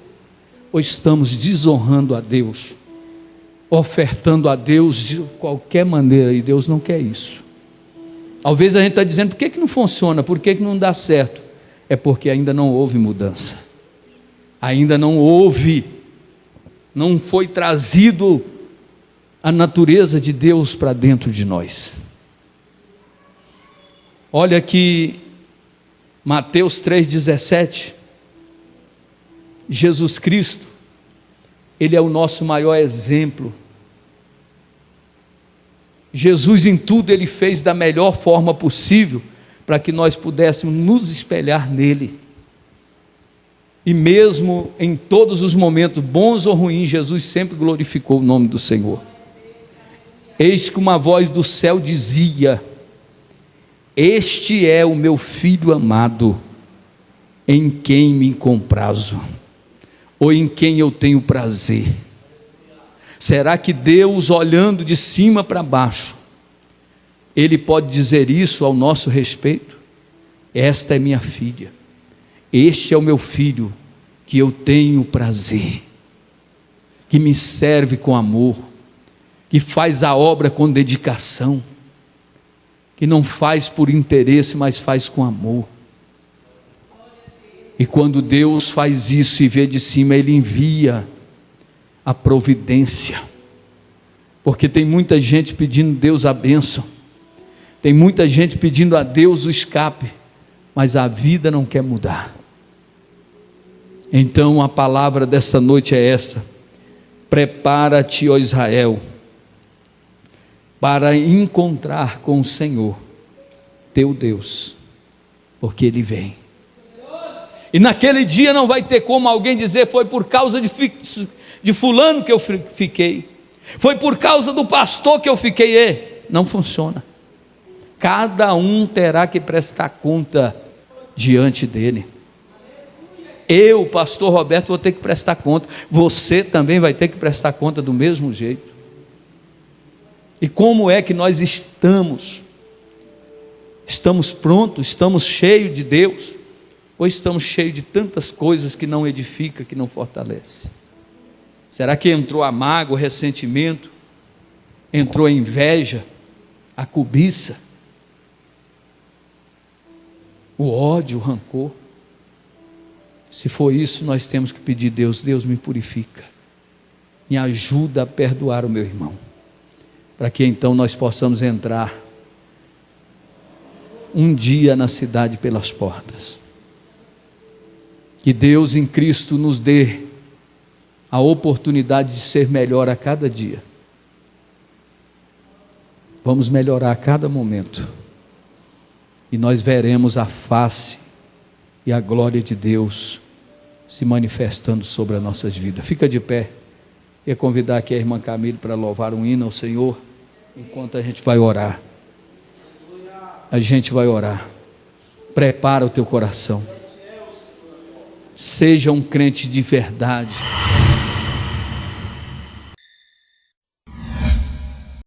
ou estamos desonrando a Deus, ofertando a Deus de qualquer maneira, e Deus não quer isso. Talvez a gente está dizendo, por que não funciona, por que não dá certo? É porque ainda não houve mudança, ainda não houve, não foi trazido a natureza de Deus para dentro de nós. Olha aqui, Mateus 3,17, Jesus Cristo, Ele é o nosso maior exemplo. Jesus em tudo Ele fez da melhor forma possível, para que nós pudéssemos nos espelhar nele. E mesmo em todos os momentos, bons ou ruins, Jesus sempre glorificou o nome do Senhor. Eis que uma voz do céu dizia: este é o meu filho amado, em quem me comprazo, ou em quem eu tenho prazer. Será que Deus, olhando de cima para baixo, Ele pode dizer isso ao nosso respeito? Esta é minha filha, este é o meu filho, que eu tenho prazer, que me serve com amor, que faz a obra com dedicação, que não faz por interesse, mas faz com amor. E quando Deus faz isso e vê de cima, Ele envia a providência, porque tem muita gente pedindo a Deus a bênção, tem muita gente pedindo a Deus o escape, mas a vida não quer mudar. Então a palavra desta noite é esta: prepara-te, ó Israel, para encontrar com o Senhor teu Deus, porque Ele vem. E naquele dia não vai ter como alguém dizer, foi por causa de fulano que eu fiquei, foi por causa do pastor que eu fiquei. Não funciona. Cada um terá que prestar conta diante dele. Eu, pastor Roberto, vou ter que prestar conta, você também vai ter que prestar conta do mesmo jeito. E como é que nós estamos? Estamos prontos? Estamos cheios de Deus? Ou estamos cheios de tantas coisas que não edificam, que não fortalecem? Será que entrou a mágoa, o ressentimento? Entrou a inveja, a cobiça, o ódio, o rancor? Se for isso, nós temos que pedir a Deus: Deus, me purifica, me ajuda a perdoar o meu irmão, para que então nós possamos entrar um dia na cidade pelas portas. Que Deus em Cristo nos dê a oportunidade de ser melhor a cada dia. Vamos melhorar a cada momento, e nós veremos a face e a glória de Deus se manifestando sobre as nossas vidas. Fica de pé. Eu convidar aqui a irmã Camille para louvar um hino ao Senhor, enquanto a gente vai orar. A gente vai orar. Prepara o teu coração. Seja um crente de verdade.